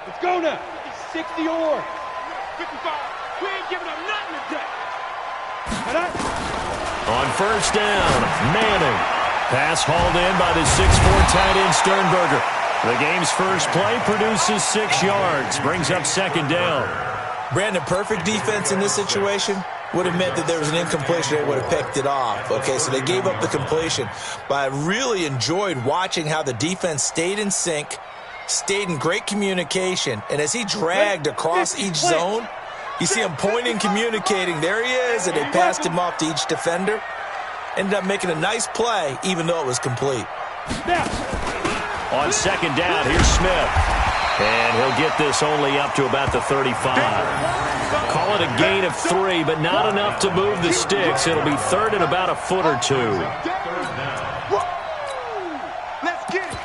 Let's go now. 60 or 55. We ain't giving up nothing today. On first down, Manning. Pass hauled in by the 6'4" tight end Sternberger. The game's first play produces 6 yards, brings up second down. Brandon, perfect defense in this situation would have meant that there was an incompletion. They would have picked it off. Okay, so they gave up the completion. But I really enjoyed watching how the defense stayed in sync, stayed in great communication, and as he dragged across each zone, you see him pointing, communicating. There he is, and they passed him off to each defender. Ended up making a nice play, even though it was complete. On second down, here's Smith. And he'll get this only up to about the 35. Call it a gain of 3, but not enough to move the sticks. It'll be third and about a foot or 2. Let's get it.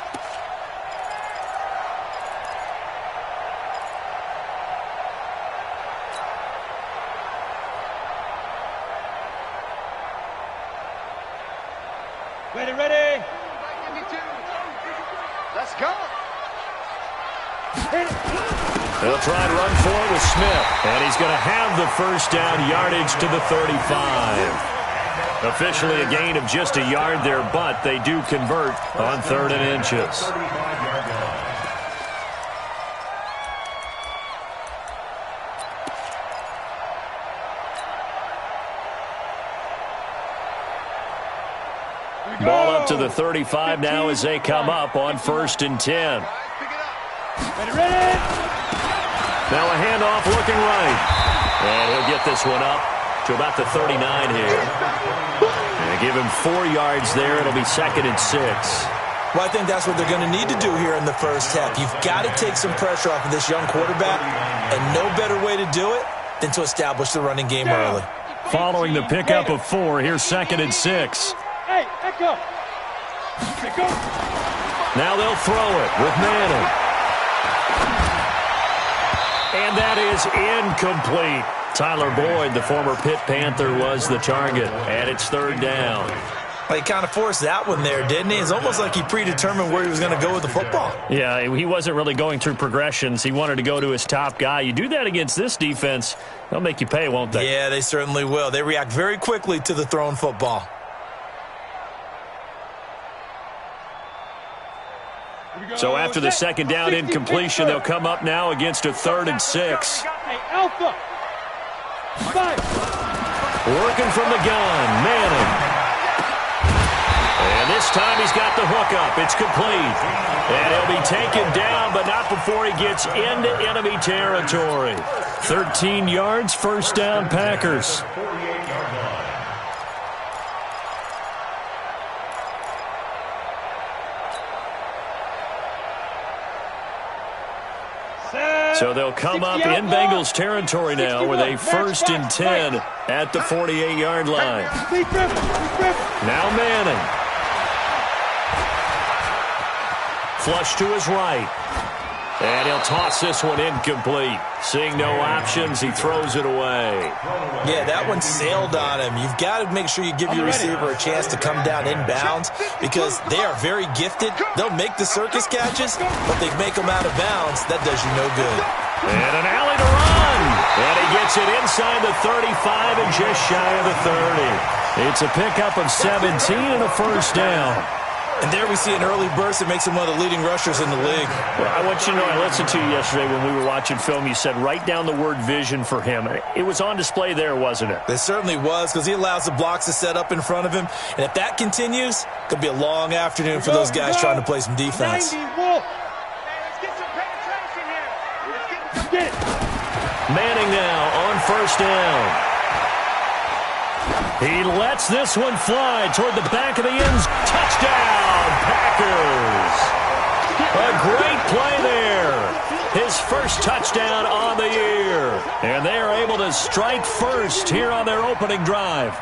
Ready. Let's go. They'll try and run for it with Smith. And he's going to have the first down, yardage to the 35. Officially a gain of just a yard there, but they do convert on 3rd and inches. Ball up to the 35 now as they come up on 1st and 10. Ready. Now a handoff looking right. And he'll get this one up to about the 39 here. And give him 4 yards there. It'll be 2nd and 6. Well, I think that's what they're going to need to do here in the first half. You've got to take some pressure off of this young quarterback, and no better way to do it than to establish the running game early. Following the pickup of 4, here's 2nd and 6. Hey, echo. Now they'll throw it with Manning. And that is incomplete. Tyler Boyd, the former Pitt Panther, was the target. And it's 3rd down. Well, he kind of forced that one there, didn't he? It's almost like he predetermined where he was going to go with the football. Yeah, he wasn't really going through progressions. He wanted to go to his top guy. You do that against this defense, they'll make you pay, won't they? Yeah, they certainly will. They react very quickly to the thrown football. So after the 2nd down incompletion, they'll come up now against a 3rd and 6. Alpha. Working from the gun, Manning. And this time he's got the hookup. It's complete. And he'll be taken down, but not before he gets into enemy territory. 13 yards, 1st down, Packers. So they'll come up in Bengals territory now with a 1st and 10 at the 48-yard line. Now Manning. Flush to his right. And he'll toss this one incomplete. Seeing no options, he throws it away. Yeah, that one sailed on him. You've got to make sure you give your receiver a chance to come down inbounds because they are very gifted. They'll make the circus catches, but they make them out of bounds. That does you no good. And an alley to run. And he gets it inside the 35 and just shy of the 30. It's a pickup of 17 and a 1st down. And there we see an early burst that makes him one of the leading rushers in the league. Well, I want you to know, I listened to you yesterday when we were watching film. You said write down the word vision for him. It was on display there, wasn't it? It certainly was because he allows the blocks to set up in front of him. And if that continues, it could be a long afternoon for those guys trying to play some defense. 90, Wolf. Let's get some penetration here. Let's get it. Manning now on 1st down. He lets this one fly toward the back of the end. Touchdown, Packers. A great play there. His first touchdown on the year. And they are able to strike first here on their opening drive.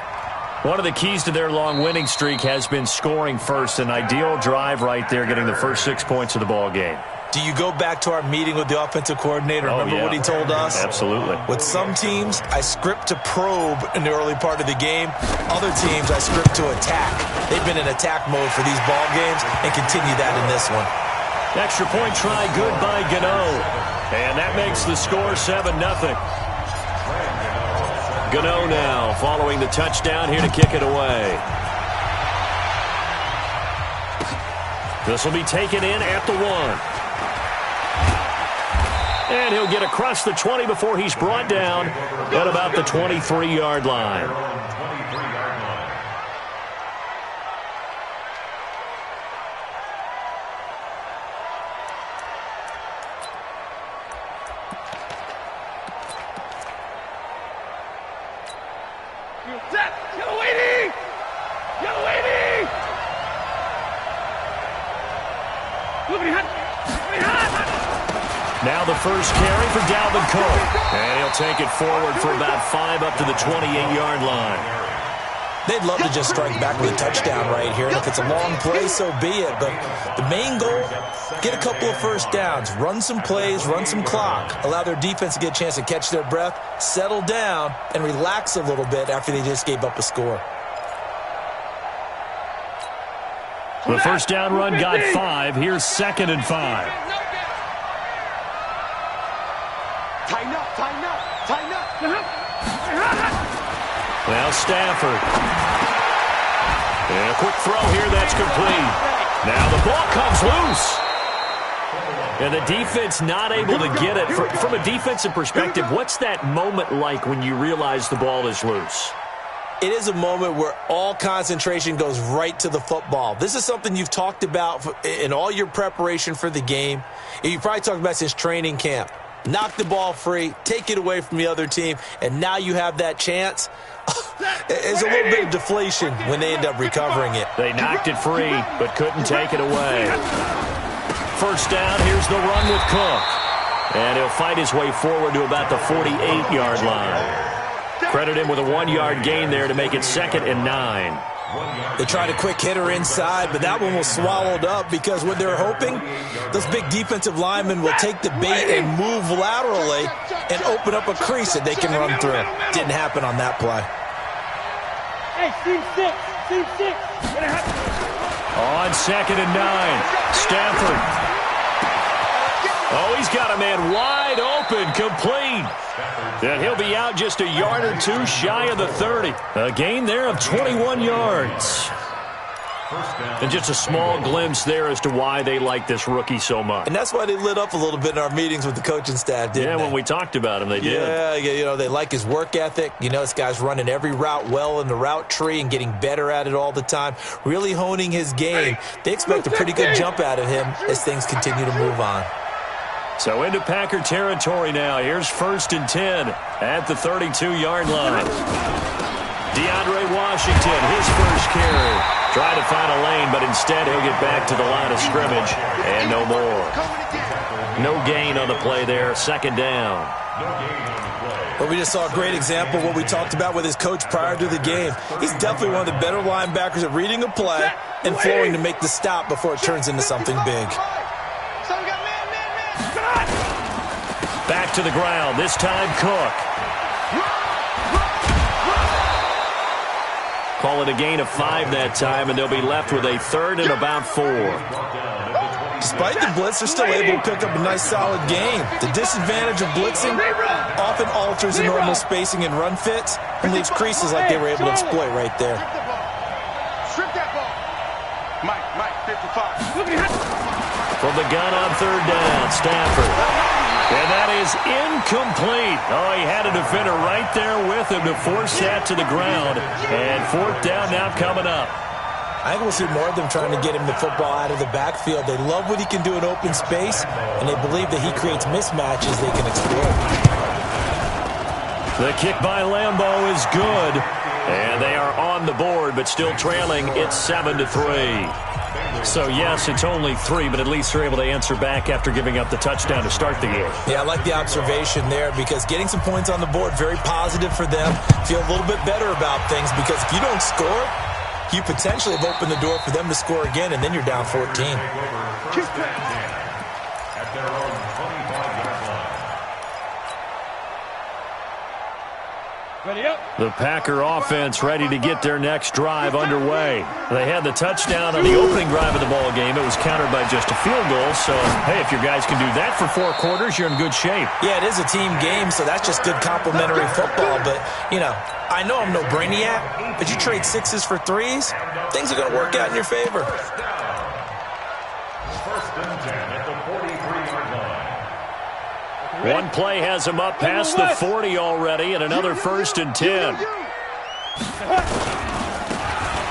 One of the keys to their long winning streak has been scoring first. An ideal drive right there, getting the first 6 points of the ball game. Do you go back to our meeting with the offensive coordinator? Remember what he told us? Absolutely. With some teams, I script to probe in the early part of the game. Other teams, I script to attack. They've been in attack mode for these ball games and continue that in this one. Extra point try good by Gano. And that makes the score 7-0. Gano now following the touchdown here to kick it away. This will be taken in at the 1. And he'll get across the 20 before he's brought down at about the 23-yard line. Now the first carry for Dalvin Cook. And he'll take it forward for about 5 up to the 28-yard line. They'd love to just strike back with a touchdown right here. And if it's a long play, so be it. But the main goal, get a couple of first downs. Run some plays, run some clock. Allow their defense to get a chance to catch their breath, settle down, and relax a little bit after they just gave up a score. The first down run got 5. Here's 2nd and 5. Tighten up, tighten up, tighten up. Well, Stafford. And a quick throw here, that's complete. Now the ball comes loose. And the defense not able to get it. From a defensive perspective, what's that moment like when you realize the ball is loose? It is a moment where all concentration goes right to the football. This is something you've talked about in all your preparation for the game. You probably talked about since training camp. Knock the ball free, take it away from the other team, and now you have that chance. There's a little bit of deflation when they end up recovering it. They knocked it free, but couldn't take it away. First down, here's the run with Cook. And he'll fight his way forward to about the 48-yard line. Credit him with a 1-yard gain there to make it 2nd and 9. They tried a quick hitter inside, but that one was swallowed up because what they're hoping, those big defensive linemen will take the bait and move laterally and open up a crease that they can run through. Didn't happen on that play. Hey, team 6, team 6. On 2nd and 9, Stafford. Oh, he's got a man wide open, complete. And he'll be out just a yard or two shy of the 30. A gain there of 21 yards. And just a small glimpse there as to why they like this rookie so much. And that's why they lit up a little bit in our meetings with the coaching staff, didn't they? Yeah, when we talked about him, they did. Yeah, you know, they like his work ethic. You know, this guy's running every route well in the route tree and getting better at it all the time, really honing his game. They expect a pretty good jump out of him as things continue to move on. So into Packer territory now. Here's 1st and 10 at the 32-yard line. DeAndre Washington, his first carry. Tried to find a lane, but instead he'll get back to the line of scrimmage, and no more. No gain on the play there, 2nd down. Well, we just saw a great example of what we talked about with his coach prior to the game. He's definitely one of the better linebackers at reading a play and flowing to make the stop before it turns into something big. Back to the ground, this time Cook. Call it a gain of 5 that time, and they'll be left with a 3rd and about 4. Despite the blitz, they're still able to pick up a nice, solid game. The disadvantage of blitzing often alters the normal spacing and run fits and leaves creases like they were able to exploit right there. Strip that ball. Mike, 55. From the gun on 3rd down, Stafford. And that is incomplete. Oh, he had a defender right there with him to force that to the ground. And 4th down now coming up. I think we'll see more of them trying to get him the football out of the backfield. They love what he can do in open space, and they believe that he creates mismatches they can exploit. The kick by Lambeau is good. And they are on the board, but still trailing. It's 7-3. So, yes, it's only 3, but at least they're able to answer back after giving up the touchdown to start the game. Yeah, I like the observation there because getting some points on the board, very positive for them. Feel a little bit better about things because if you don't score, you potentially have opened the door for them to score again, and then you're down 14. The Packer offense ready to get their next drive underway. They had the touchdown on the opening drive of the ball game. It was countered by just a field goal. So, hey, if your guys can do that for 4 quarters, you're in good shape. Yeah, it is a team game, so that's just good complimentary football. But, you know, I know I'm no brainiac, but you trade 6s for 3s, things are going to work out in your favor. First and 10 at the 43-yard line. One play has him up past the 40 already, and another first and 10.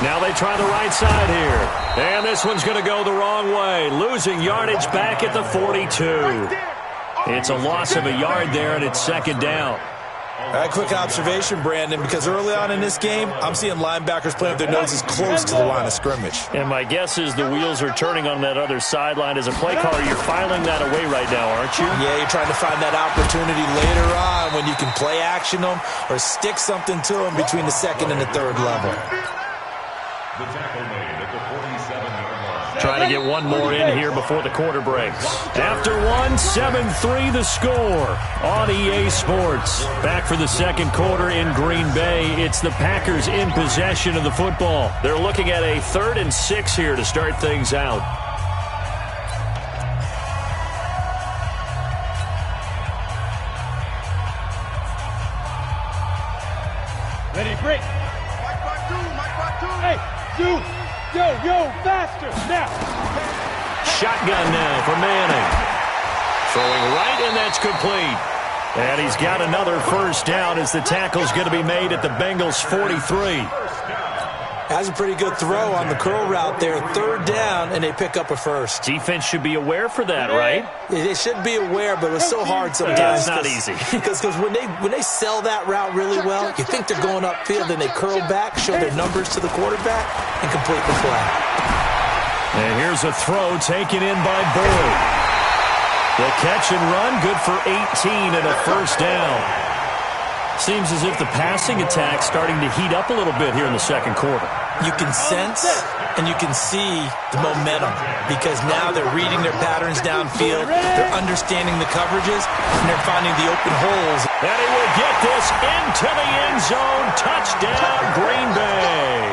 Now they try the right side here. And this one's going to go the wrong way, losing yardage back at the 42. It's a loss of a yard there, and it's second down. All right, quick observation, Brandon, because early on in this game, I'm seeing linebackers playing with their noses close to the line of scrimmage. And my guess is the wheels are turning on that other sideline. As a play caller, you're filing that away right now, aren't you? Yeah, you're trying to find that opportunity later on when you can play action them or stick something to them between the second and the third level. The tackle made at the 47-yard line. Trying to get one more in here before the quarter breaks. After one, 7-3 the score on EA Sports. Back for the second quarter in Green Bay. It's the Packers in possession of the football. They're looking at a 3rd and 6 here to start things out. Ready, break. Hey, Zoo. Yo, faster, now. Shotgun now for Manning. Throwing right, and that's complete. And he's got another first down as the tackle's going to be made at the Bengals' 43. That's a pretty good throw on the curl route there. 3rd down, and they pick up a first. Defense should be aware for that, right? They should be aware, but it's so hard sometimes. Yeah, it's not easy. Because when they sell that route really well, you think they're going upfield, then they curl back, show their numbers to the quarterback, and complete the play. And here's a throw taken in by Boyd. The catch and run, good for 18 and a first down. Seems as if the passing attack's starting to heat up a little bit here in the second quarter. You can sense and you can see the momentum because now they're reading their patterns downfield, they're understanding the coverages, and they're finding the open holes. And he will get this into the end zone. Touchdown, Green Bay.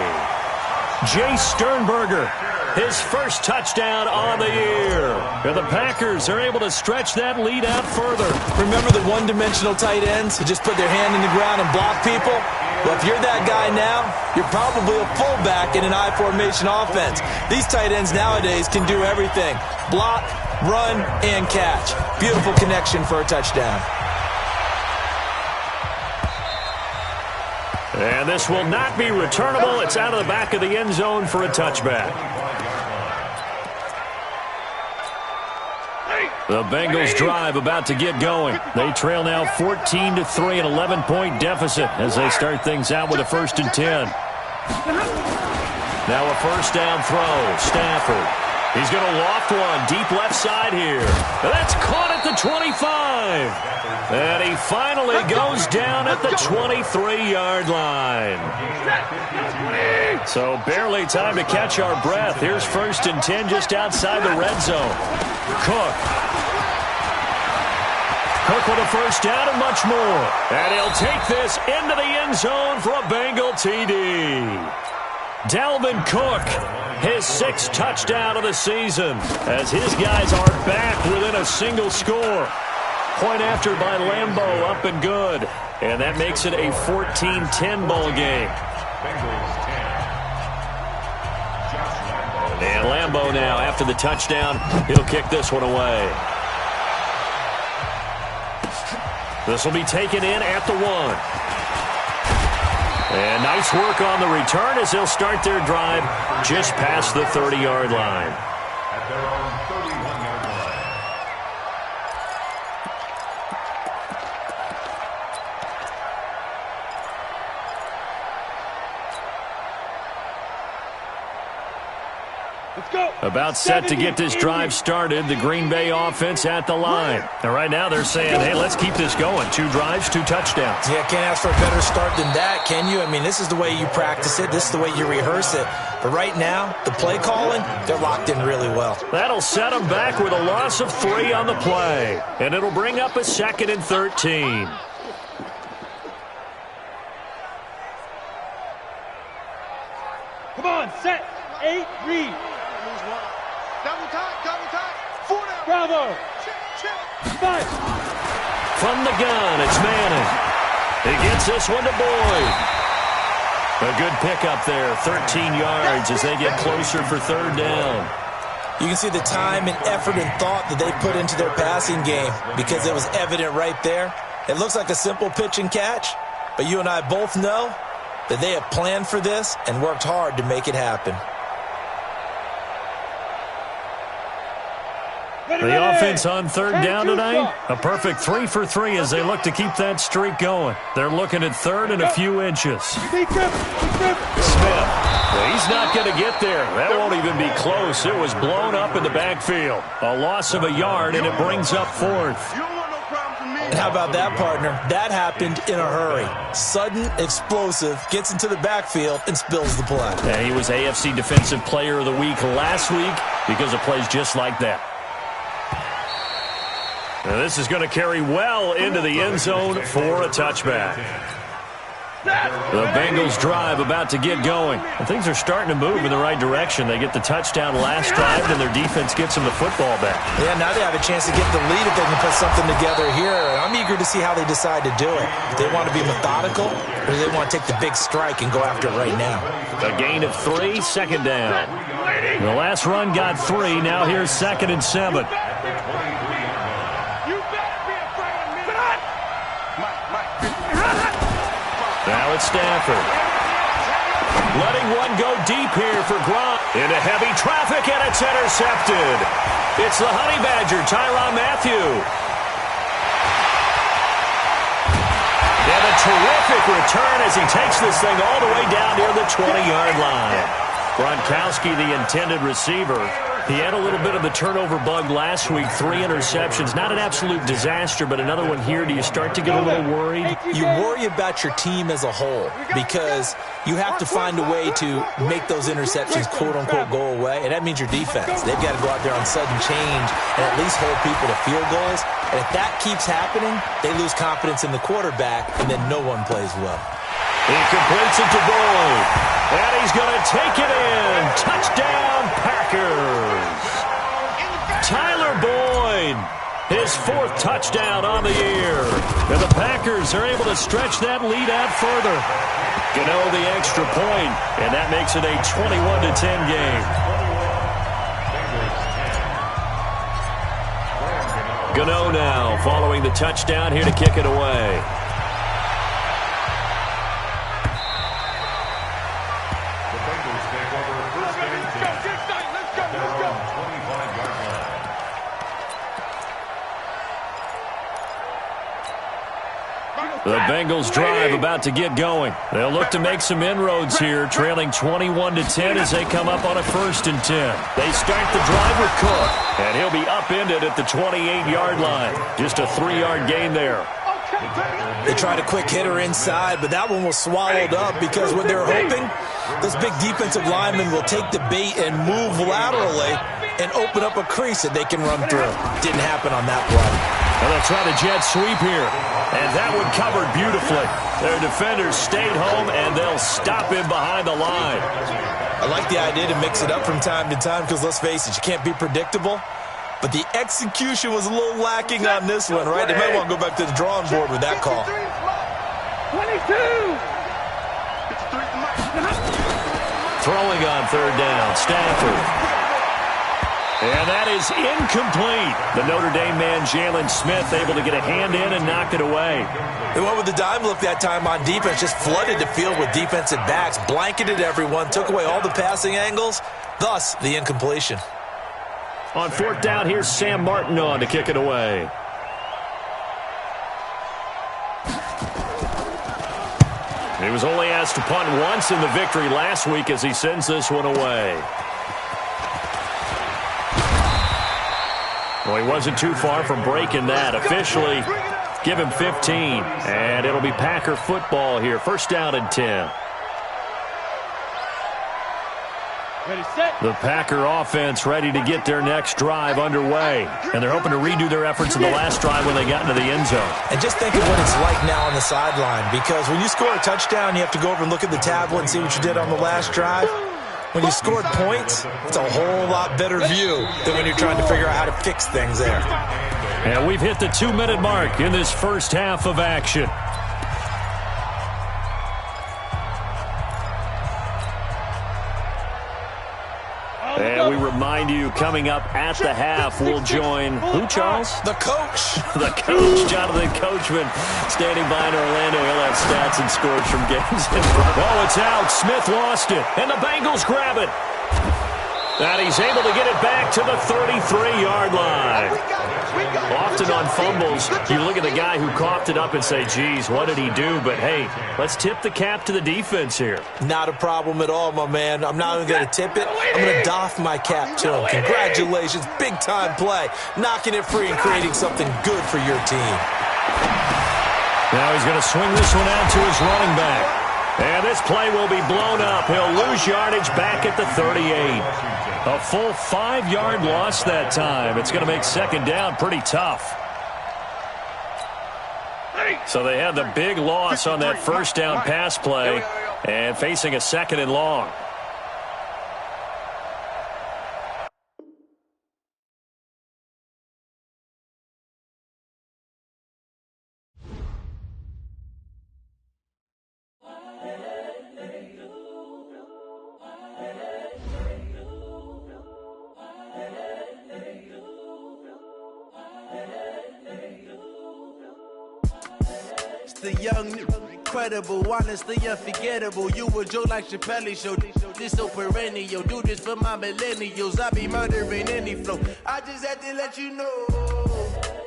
Jay Sternberger, his first touchdown on the year. And the Packers are able to stretch that lead out further. Remember the one-dimensional tight ends who just put their hand in the ground and block people? Well, if you're that guy now, you're probably a fullback in an I-formation offense. These tight ends nowadays can do everything. Block, run, and catch. Beautiful connection for a touchdown. And this will not be returnable. It's out of the back of the end zone for a touchback. The Bengals drive about to get going. They trail now 14-3, an 11-point deficit as they start things out with a 1st and 10. Now a first down throw. Stafford. He's going to loft one deep left side here. That's caught at the 25. And he finally goes down at the 23-yard line. So barely time to catch our breath. Here's 1st and 10 just outside the red zone. Cook with a first down and much more. And he'll take this into the end zone for a Bengal TD. Dalvin Cook, his 6th touchdown of the season, as his guys are back within a single score. Point after by Lambeau, up and good. And that makes it a 14-10 ball game. And Lambeau now, after the touchdown, he'll kick this one away. This will be taken in at the 1. And nice work on the return as they'll start their drive just past the 30-yard line. At their own 31-yard line. Let's go. About set to get this drive started, the Green Bay offense at the line. And right now they're saying, hey, let's keep this going. 2 drives, 2 touchdowns. Yeah, can't ask for a better start than that, can you? I mean, this is the way you practice it. This is the way you rehearse it. But right now, the play calling, they're locked in really well. That'll set them back with a loss of 3 on the play. And it'll bring up a 2nd and 13. 8, read. Double tight. 4 down. Bravo. Check. Nice. From the gun, it's Manning. He gets this one to Boyd. A good pickup there, 13 yards as they get closer for third down. You can see the time and effort and thought that they put into their passing game because it was evident right there. It looks like a simple pitch and catch, but you and I both know that they have planned for this and worked hard to make it happen. The offense on third down tonight, a perfect 3 for 3 as they look to keep that streak going. They're looking at third and a few inches. Smith, well, he's not going to get there. That won't even be close. It was blown up in the backfield. A loss of a yard, and it brings up fourth. And how about that, partner? That happened in a hurry. Sudden, explosive, gets into the backfield, and spills the play. And he was AFC Defensive Player of the Week last week because of plays just like that. Now this is going to carry well into the end zone for a touchback. The Bengals drive about to get going. And things are starting to move in the right direction. They get the touchdown last drive, and their defense gets them the football back. Yeah, now they have a chance to get the lead if they can put something together here. I'm eager to see how they decide to do it. Do they want to be methodical, or do they want to take the big strike and go after it right now? A gain of 3, second down. The last run got 3. Now here's 2nd and 7. Now it's Stafford. Letting one go deep here for Gronk. Into heavy traffic, and it's intercepted. It's the Honey Badger, Tyrann Mathieu. And a terrific return as he takes this thing all the way down near the 20-yard line. Gronkowski, the intended receiver. He had a little bit of the turnover bug last week, 3 interceptions. Not an absolute disaster, but another one here. Do you start to get a little worried? You worry about your team as a whole because you have to find a way to make those interceptions, quote-unquote, go away, and that means your defense. They've got to go out there on sudden change and at least hold people to field goals. And if that keeps happening, they lose confidence in the quarterback, and then no one plays well. He completes it to Boyd, and he's going to take it in. Touchdown, Packers. Tyler Boyd, his 4th touchdown on the year. And the Packers are able to stretch that lead out further. Gano the extra point, and that makes it a 21-10 game. Gano now following the touchdown here to kick it away. The Bengals drive about to get going. They'll look to make some inroads here, trailing 21-10 as they come up on a 1st and 10. They start the drive with Cook, and he'll be upended at the 28-yard line. Just a 3-yard gain there. They tried a quick hitter inside, but that one was swallowed up because what they were hoping, this big defensive lineman will take the bait and move laterally and open up a crease that they can run through. Didn't happen on that play. And they'll try the jet sweep here. And that one covered beautifully. Their defenders stayed home, and they'll stop him behind the line. I like the idea to mix it up from time to time because, let's face it, you can't be predictable. But the execution was a little lacking on this one, right? They might want to go back to the drawing board with that call. 22! Throwing on third down, Stafford. And that is incomplete. The Notre Dame man, Jalen Smith, able to get a hand in and knock it away. They went with the dime look that time on defense, just flooded the field with defensive backs, blanketed everyone, took away all the passing angles, thus the incompletion. On 4th down, here's Sam Martin on to kick it away. He was only asked to punt once in the victory last week as he sends this one away. Well, he wasn't too far from breaking that. Officially, give him 15. And it'll be Packer football here. 1st down and 10. The Packer offense ready to get their next drive underway. And they're hoping to redo their efforts in the last drive when they got into the end zone. And just think of what it's like now on the sideline. Because when you score a touchdown, you have to go over and look at the tablet and see what you did on the last drive. When you scored points, it's a whole lot better view than when you're trying to figure out how to fix things there. And we've hit the 2-minute mark in this first half of action. And we remind you, coming up at the half, we'll join who, Charles? The coach. The coach, Jonathan Coachman, standing by in Orlando. He'll have stats and scores from games. Oh, it's out. Smith lost it, and the Bengals grab it. And he's able to get it back to the 33-yard line. Often on fumbles, you look at the guy who coughed it up and say, geez, what did he do? But, hey, let's tip the cap to the defense here. Not a problem at all, my man. I'm not even going to tip it. I'm going to doff my cap to him. Congratulations. Big-time play. Knocking it free and creating something good for your team. Now he's going to swing this one out to his running back. And this play will be blown up. He'll lose yardage back at the 38. A full 5-yard loss that time. It's going to make second down pretty tough. So they had the big loss on that first down pass play and facing a second and long. The young, incredible, honestly unforgettable. You a joke like Chappelle Show. This so perennial. Do this for my millennials. I be murdering any flow. I just had to let you know.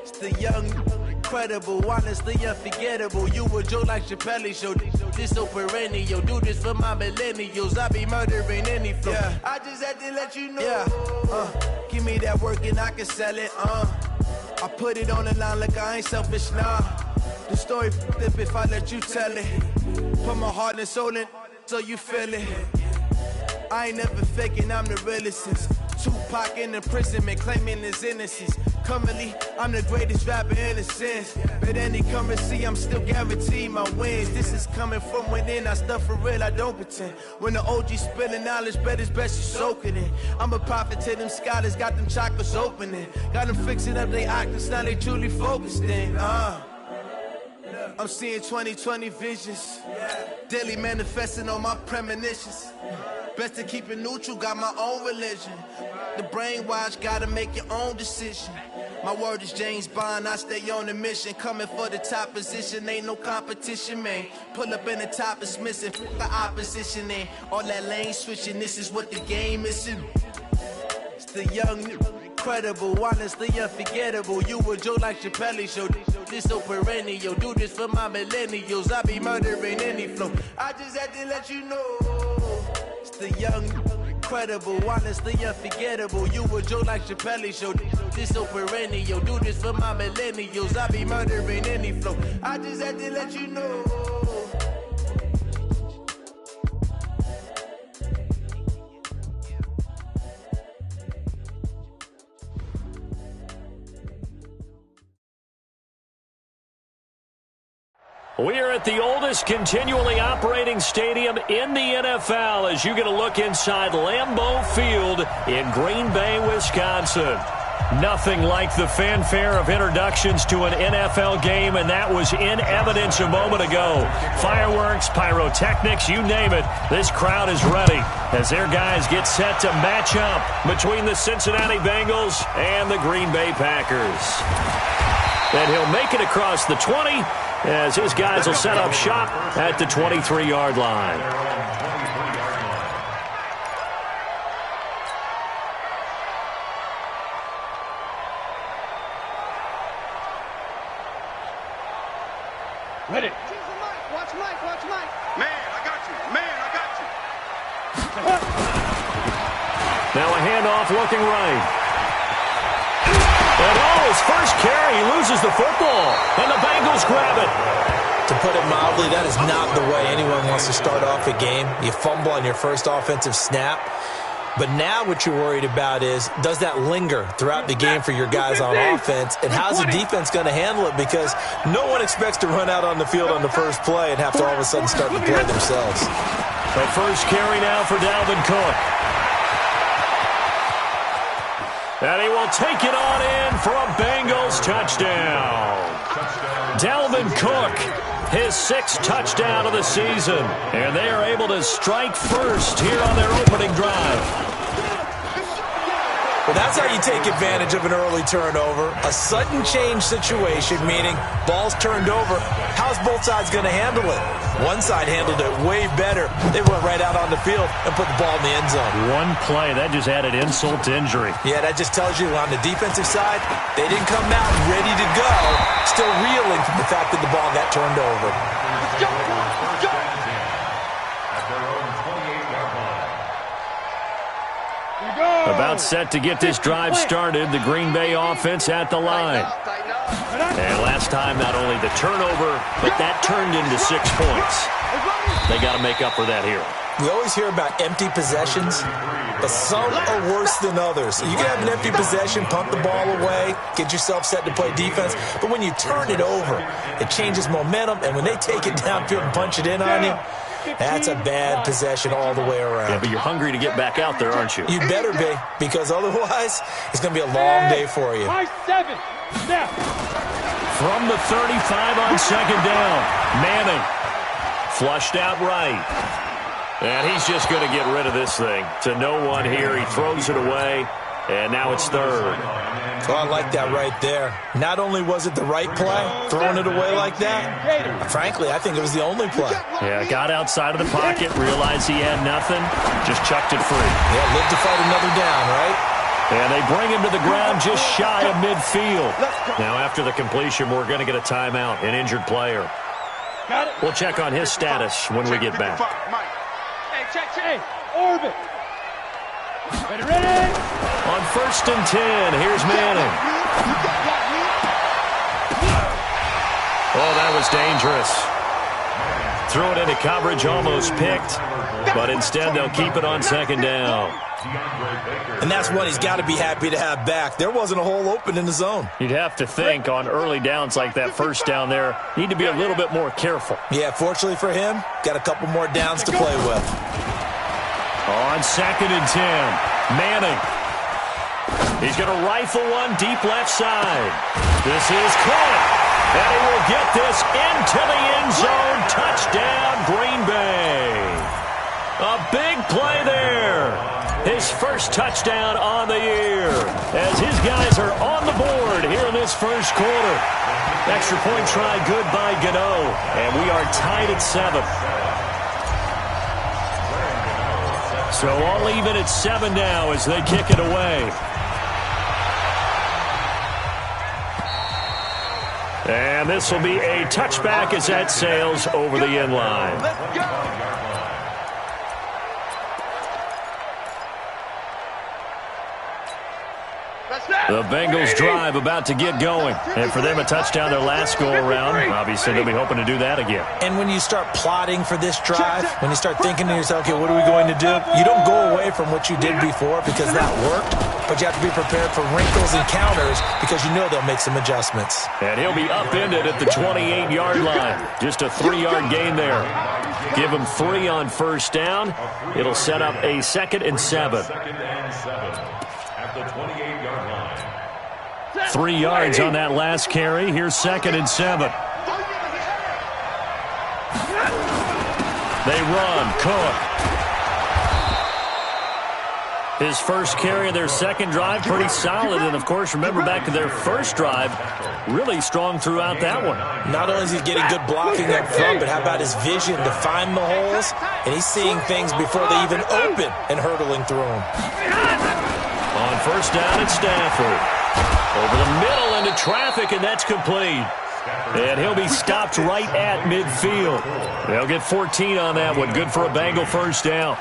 It's the young, incredible, honestly unforgettable. You a joke like Chappelle Show. This so perennial. Do this for my millennials. I be murdering any flow. Yeah. I just had to let you know. Yeah. Give me that work and I can sell it. I put it on the line like I ain't selfish, nah. The story flip if I let you tell it. Put my heart and soul in so you feel it. I ain't never faking, I'm the realest since Tupac in imprisonment, claiming his innocence. Currently, I'm the greatest rapper in a sense. But any currency, I'm still guaranteed my wins. This is coming from within, I stuff for real, I don't pretend. When the OG spilling knowledge, bet it's best you soak it in. I'm a prophet to them scholars, got them chakras opening. Got them fixing up they octaves, now they truly focused in. I'm seeing 2020 visions. Daily manifesting on my premonitions. Best to keep it neutral, got my own religion. The brainwash, gotta make your own decision. My word is James Bond, I stay on a mission. Coming for the top position, ain't no competition, man. Pull up in the top is missing, the opposition in. All that lane switching, this is what the game is in. It's the young, incredible, honestly unforgettable. You a joke like Chappelle Show. This so perennial. Do this for my millennials. I be murdering any flow. I just had to let you know. It's the young, incredible, honestly unforgettable. You a joke like Chappelle Show. This so perennial. Do this for my millennials. I be murdering any flow. I just had to let you know. We are at the oldest continually operating stadium in the NFL as you get a look inside Lambeau Field in Green Bay, Wisconsin. Nothing like the fanfare of introductions to an NFL game, and that was in evidence a moment ago. Fireworks, pyrotechnics, you name it. This crowd is ready as their guys get set to match up between the Cincinnati Bengals and the Green Bay Packers. And he'll make it across the 20 as his guys will set up shop at the 23-yard line. Ready. Watch Mike, watch Mike. Man, I got you. Man, I got you. Now a handoff looking right. And his first carry, he loses the football, and the Bengals grab it. To put it mildly, that is not the way anyone wants to start off a game. You fumble on your first offensive snap. But now what you're worried about is, does that linger throughout the game for your guys on offense? And how's the defense going to handle it? Because no one expects to run out on the field on the first play and have to all of a sudden start to play themselves. The first carry now for Dalvin Cook. And he will take it on in for a Bengals touchdown. Dalvin Cook, his 6th touchdown of the season. And they are able to strike first here on their opening drive. Well, that's how you take advantage of an early turnover. A sudden change situation, meaning ball's turned over. How's both sides going to handle it? One side handled it way better. They went right out on the field and put the ball in the end zone. One play, that just added insult to injury. Yeah, that just tells you on the defensive side, they didn't come out ready to go, still reeling from the fact that the ball got turned over. Let's go! Let's go! About set to get this drive started, the Green Bay offense at the line. And last time, not only the turnover, but that turned into 6 points. They got to make up for that here. We always hear about empty possessions, but some are worse than others. You can have an empty possession, punt the ball away, get yourself set to play defense, but when you turn it over, it changes momentum, and when they take it downfield and punch it in on you, that's a bad possession all the way around. Yeah, but you're hungry to get back out there, aren't you? You better be, because otherwise, it's going to be a long day for you. From the 35 on second down, Manning flushed out right. And he's just going to get rid of this thing. To no one here, he throws it away, and now it's third. Oh, I like that right there. Not only was it the right play, throwing it away like that, frankly, I think it was the only play. Yeah, got outside of the pocket, realized he had nothing, just chucked it free. Yeah, lived to fight another down, right? And they bring him to the ground just shy of midfield. Now, after the completion, we're going to get a timeout, an injured player. We'll check on his status when we get back. Hey, orbit. Ready? On 1st and 10, here's Manning. Oh, that was dangerous. Threw it into coverage, almost picked, but instead they'll keep it on second down. And that's one he's got to be happy to have back. There wasn't a hole open in the zone. You'd have to think on early downs like that first down there, need to be a little bit more careful. Yeah, fortunately for him, got a couple more downs to play with. On 2nd and 10, Manning. He's going to rifle one deep left side. This is caught. And he will get this into the end zone. Touchdown, Green Bay. A big play there. His first touchdown on the year as his guys are on the board here in this first quarter. Extra point try good by Gano, and we are tied at 7. So all even at 7 now as they kick it away. And this will be a touchback as that sails over the end line. Let's go. The Bengals drive about to get going. And for them, a touchdown their last go-around. Obviously, they'll be hoping to do that again. And when you start plotting for this drive, when you start thinking to yourself, okay, what are we going to do? You don't go away from what you did before because that worked, but you have to be prepared for wrinkles and counters because you know they'll make some adjustments. And he'll be upended at the 28-yard line. Just a 3-yard gain there. Give him 3 on first down. It'll set up a 2nd and 7. At the 28-yard line. 3 yards on that last carry. Here's 2nd and 7. They run. Cook. His first carry of their second drive, pretty solid. And, of course, remember back to their first drive, really strong throughout that one. Not only is he getting good blocking up front, but how about his vision to find the holes? And he's seeing things before they even open and hurtling through them. On first down, it's Stafford. Over the middle into traffic, and that's complete. And he'll be stopped right at midfield. They'll get 14 on that one. Good for a Bengal first down.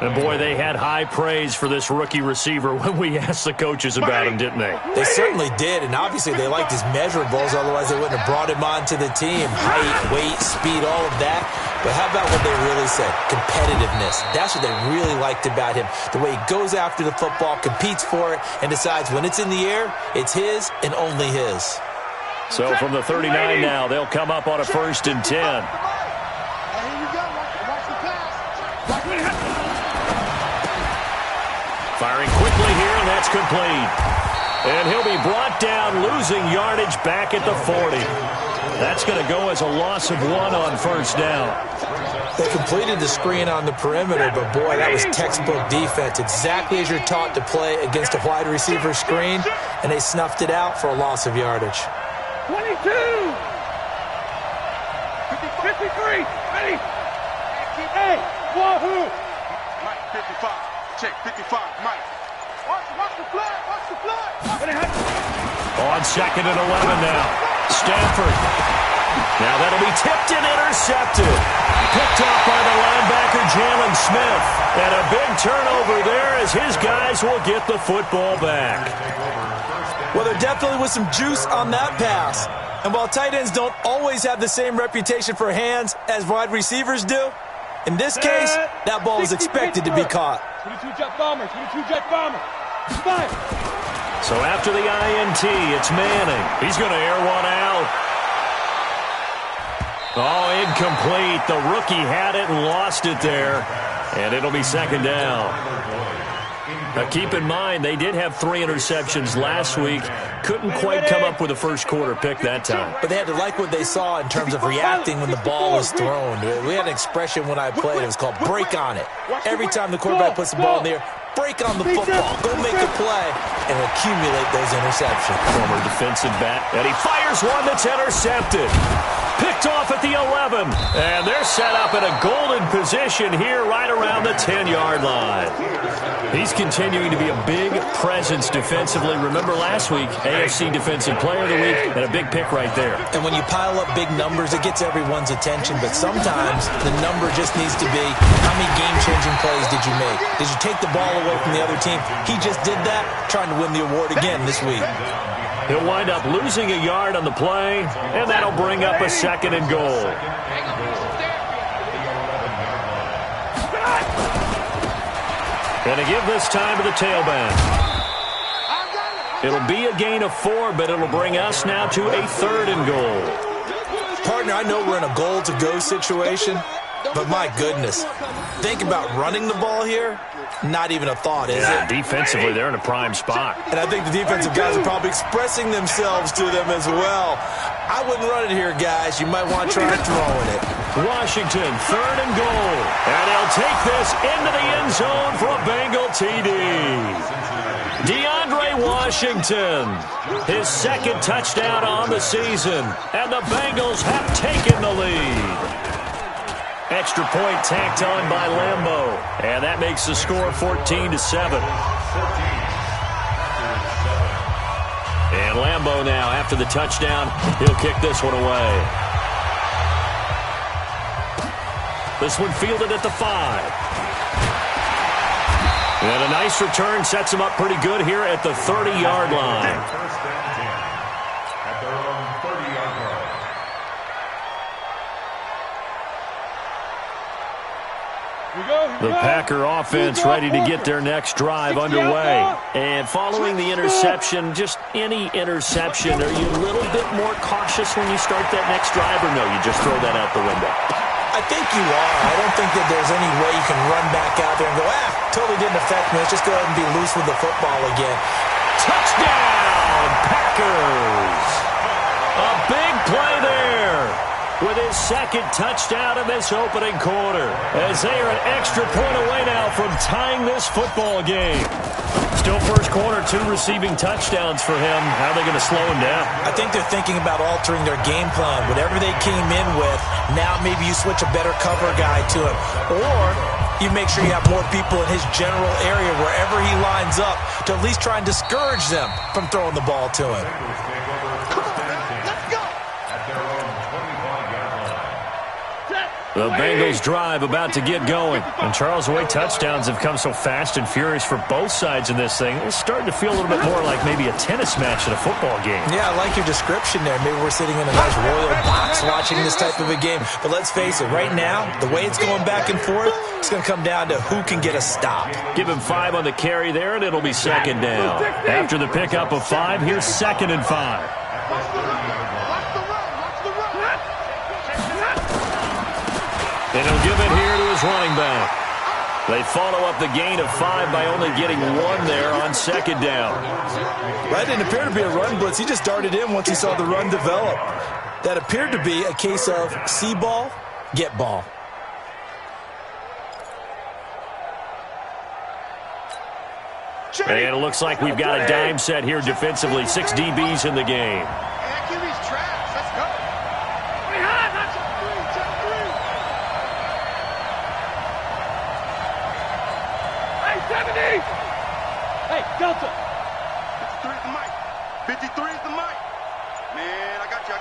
And, boy, they had high praise for this rookie receiver when we asked the coaches about him, didn't they? They certainly did, and obviously they liked his measurables. Otherwise, they wouldn't have brought him onto the team. Height, weight, speed, all of that. But how about what they really said? Competitiveness. That's what they really liked about him. The way he goes after the football, competes for it, and decides when it's in the air, it's his and only his. So from the 39 now, they'll come up on a 1st and 10. Firing quickly here, and that's That's complete. And he'll be brought down, losing yardage back at the 40. That's going to go as a loss of 1 on first down. They completed the screen on the perimeter, but boy, that was textbook defense. Exactly as you're taught to play against a wide receiver screen, and they snuffed it out for a loss of yardage. 22! 53! Ready! Hey, Wahoo! Mike, 55. Check, 55, Mike. Watch the flag, watch the flag! On 2nd and 11 now. Stanford. Now that'll be tipped and intercepted. Picked off by the linebacker, Jalen Smith. And a big turnover there as his guys will get the football back. Well, there definitely was some juice on that pass. And while tight ends don't always have the same reputation for hands as wide receivers do, in this case, that ball was expected to be caught. 22 jet bomber, 22 jet bomber. 5. So after the INT, it's Manning. He's going to air one out. Oh, incomplete. The rookie had it and lost it there. And it'll be 2nd down. Now, keep in mind, they did have 3 interceptions last week. Couldn't quite come up with a first quarter pick that time. But they had to like what they saw in terms of reacting when the ball was thrown. We had an expression when I played. It was called break on it. Every time the quarterback puts the ball in the air, break on the football. Go make a play and accumulate those interceptions. Former defensive back. And he fires one that's intercepted. Picked off at the 11. And they're set up in a golden position here right around the 10-yard line. He's continuing to be a big presence defensively. Remember last week, AFC Defensive Player of the Week, and a big pick right there. And when you pile up big numbers, it gets everyone's attention. But sometimes the number just needs to be, how many game-changing plays did you make? Did you take the ball away from the other team? He just did that, trying to win the award again this week. He'll wind up losing a yard on the play, and that'll bring up a 2nd and goal. Going to give this time to the tailback. It'll be a gain of 4, but it'll bring us now to a 3rd and goal. Partner, I know we're in a goal-to-go situation, but my goodness, think about running the ball here. Not even a thought, is it? Defensively, they're in a prime spot. And I think the defensive guys are probably expressing themselves to them as well. I wouldn't run it here, guys. You might want to try throwing it. Washington, 3rd and goal. And he'll take this into the end zone for a Bengal TD. DeAndre Washington, his 2nd touchdown on the season. And the Bengals have taken the lead. Extra point tacked on by Lambeau. And that makes the score 14-7. And Lambeau now, after the touchdown, he'll kick this one away. This one fielded at the 5. And a nice return sets him up pretty good here at the 30-yard line. First down 10 at their own 30-yard line. The Packer offense ready to get their next drive underway. And following the interception, just any interception, are you a little bit more cautious when you start that next drive, or no, you just throw that out the window? I think you are. I don't think that there's any way you can run back out there and go, totally didn't affect me. Let's just go ahead and be loose with the football again. Touchdown, Packers! A big play there with his 2nd touchdown in this opening quarter, as they are an extra point away now from tying this football game. Still first quarter, 2 receiving touchdowns for him. How are they going to slow him down? I think they're thinking about altering their game plan. Whatever they came in with, now maybe you switch a better cover guy to him. Or you make sure you have more people in his general area wherever he lines up to at least try and discourage them from throwing the ball to him. The Bengals drive about to get going. And Charles, the way touchdowns have come so fast and furious for both sides in this thing, it's starting to feel a little bit more like maybe a tennis match in a football game. Yeah, I like your description there. Maybe we're sitting in a nice royal box watching this type of a game. But let's face it, right now, the way it's going back and forth, it's going to come down to who can get a stop. Give him 5 on the carry there, and it'll be 2nd down. After the pickup of 5, here's 2nd and 5. And he'll give it here to his running back. They follow up the gain of 5 by only getting 1 there on second down. That didn't appear to be a run blitz. He just darted in once he saw the run develop. That appeared to be a case of see ball, get ball. And it looks like we've got a dime set here defensively. 6 DBs in the game. Hey, Delta. 53 is the mic. 53 is the mic. Man, I got you.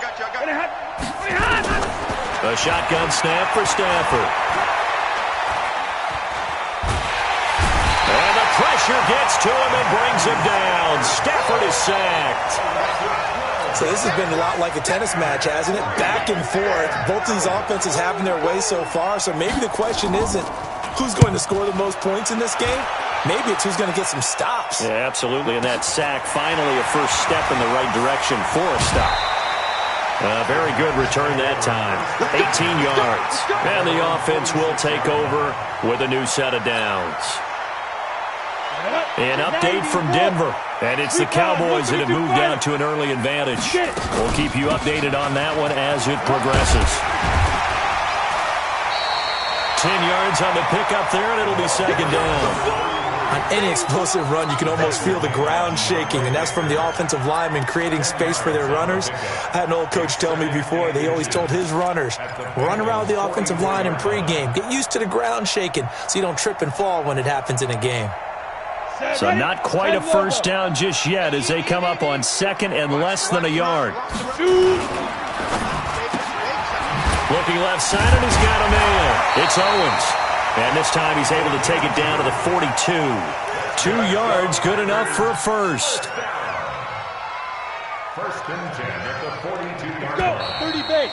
A shotgun snap for Stafford. And the pressure gets to him and brings him down. Stafford is sacked. So this has been a lot like a tennis match, hasn't it? Back and forth. Both of these offenses having their way so far. So maybe the question isn't who's going to score the most points in this game. Maybe it's who's going to get some stops. Yeah, absolutely. And that sack, finally a first step in the right direction for a stop. Very good return that time. 18 yards. And the offense will take over with a new set of downs. An update from Denver. And it's the Cowboys that have moved down to an early advantage. We'll keep you updated on that one as it progresses. 10 yards on the pickup there, and it'll be second down. On any explosive run, you can almost feel the ground shaking, and that's from the offensive linemen creating space for their runners. I had an old coach tell me before, they always told his runners, run around the offensive line in pregame. Get used to the ground shaking so you don't trip and fall when it happens in a game. So not quite a first down just yet as they come up on second and less than a yard. Looking left side, and he's got a man. It's Owens. And this time he's able to take it down to the 42. 2 yards, good enough for a first. First and 10 at the 42-yard Go, line. 30 base.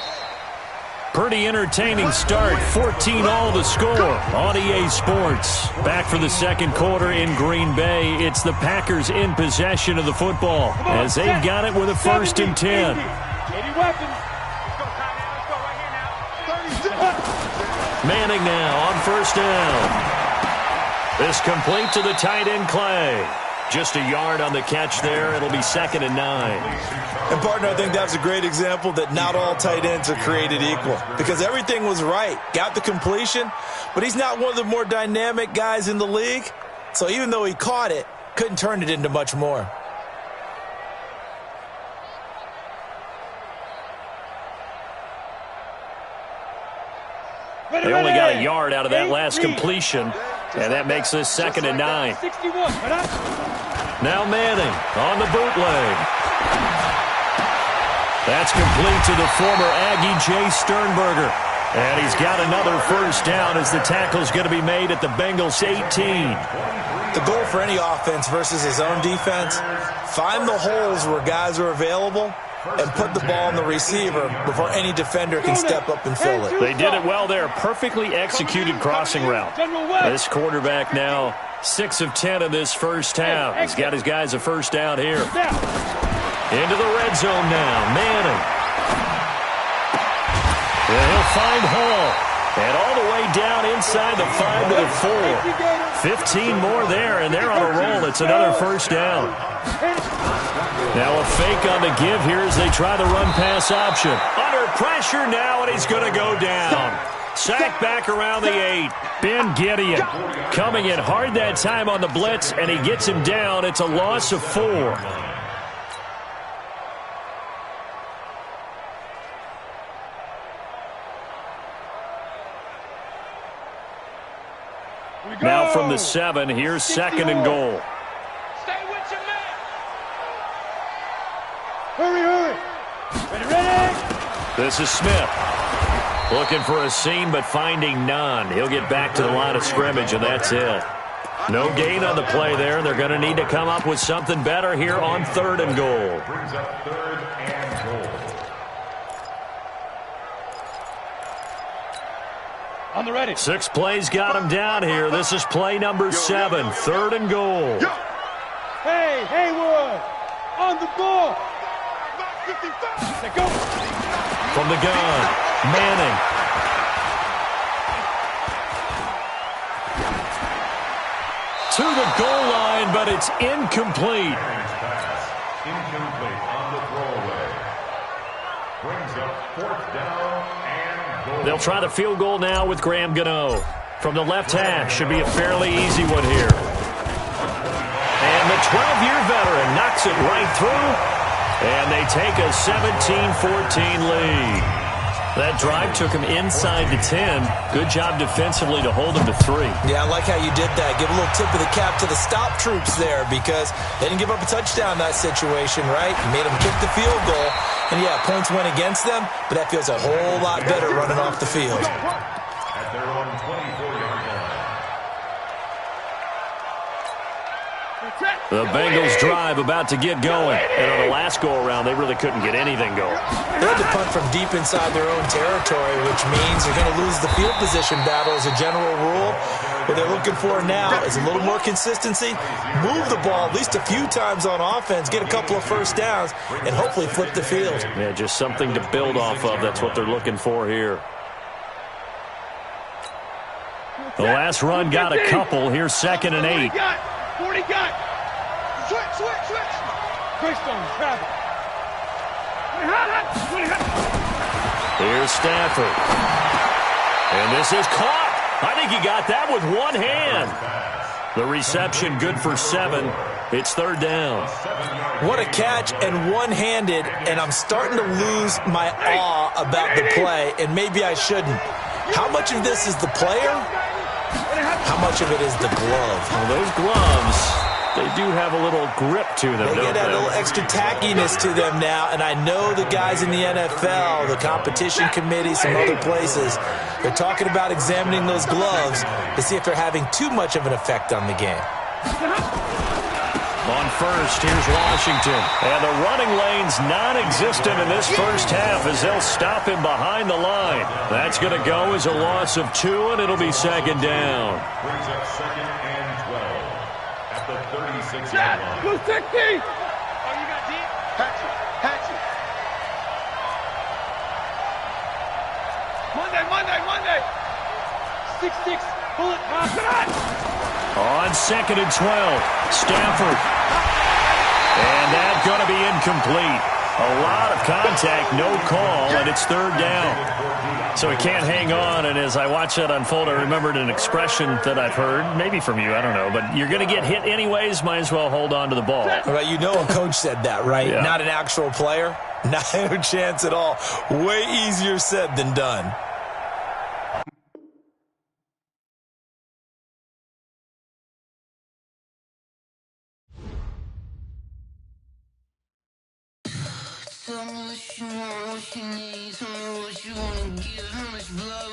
Pretty entertaining start. 14-all the score on EA Sports. Back for the second quarter in Green Bay. It's the Packers in possession of the football as they've got it with a 1st and 10. 80 weapons. Manning now on first down. This complete to the tight end Clay. Just a yard on the catch there. It'll be 2nd and 9. And, partner, I think that was a great example that not all tight ends are created equal because everything was right. Got the completion, but he's not one of the more dynamic guys in the league. So even though he caught it, couldn't turn it into much more. They only got a yard out of that last completion, and that makes this 2nd and 9. 61. Now Manning on the bootleg. That's complete to the former Aggie Jay Sternberger. And he's got another first down as the tackle's going to be made at the Bengals 18. The goal for any offense versus his own defense, find the holes where guys are available and put the ball on the receiver before any defender can step up and fill it. They did it well there. Perfectly executed crossing route. This quarterback now 6 of 10 in this first half. He's got his guys a first down here. Into the red zone now. Manning. And he'll find Hall. And all the way down inside the 5 to the 4. 15 more there, and they're on a roll. It's another first down. Now a fake on the give here as they try the run-pass option. Under pressure now, and he's going to go down. Sacked back around the 8. Ben Gideon coming in hard that time on the blitz, and he gets him down. It's a loss of 4. Now from the 7, here's 2nd and goal. Stay with your man. Hurry. Ready. This is Smith. Looking for a seam, but finding none. He'll get back to the line of scrimmage, and that's it. No gain on the play there. They're going to need to come up with something better here on 3rd and goal. Brings up 3rd and goal. On the ready. 6 plays got him down here. This is play number 7, 3rd and goal. Hey, Haywood, on the ball. Let's go. From the gun, Manning. to the goal line, but it's incomplete. Incomplete on the throwaway. Brings up 4th down and goal. They'll try the field goal now with Graham Gano. From the left hash, should be a fairly easy one here. And the 12-year veteran knocks it right through, and they take a 17-14 lead. That drive took him inside the 10. Good job defensively to hold him to 3. Yeah, I like how you did that. Give a little tip of the cap to the stop troops there because they didn't give up a touchdown in that situation, right? You made them kick the field goal. And, yeah, points went against them, but that feels a whole lot better running off the field. At their own 24-yard line. The Bengals drive about to get going. And on the last go-around, they really couldn't get anything going. They had to punt from deep inside their own territory, which means they're going to lose the field position battle as a general rule. What they're looking for now is a little more consistency, move the ball at least a few times on offense, get a couple of first downs, and hopefully flip the field. Yeah, just something to build off of. That's what they're looking for here. The last run got a couple. Here's 2nd and 8. 40 got. Switch. Greystone, travel. Here's Stafford. And this is caught. I think he got that with one hand. The reception good for 7. It's 3rd down. What a catch and one-handed, and I'm starting to lose my awe about the play, and maybe I shouldn't. How much of this is the player? How much of it is the glove? Well, those gloves, they do have a little grip to them, They get that little extra tackiness to them now, and I know the guys in the NFL, the competition committee, some other places, they're talking about examining those gloves to see if they're having too much of an effect on the game. On first, here's Washington. And the running lane's non-existent in this first half as they'll stop him behind the line. That's going to go as a loss of 2, and it'll be 2nd down. Brings up 2nd and 12 at the 36-yard line. Blue 60. Oh, you got deep? Hatchet. Monday. 6-6. Bullet pop. On 2nd and 12, Stafford. And that's going to be incomplete. A lot of contact, no call, and it's 3rd down. So he can't hang on, and as I watch that unfold, I remembered an expression that I've heard, maybe from you, I don't know, but you're going to get hit anyways, might as well hold on to the ball. Well, you know a coach said that, right? Yeah. Not an actual player. No chance at all. Way easier said than done. Tell me what you want, what you need. Tell me what you wanna give. How much blood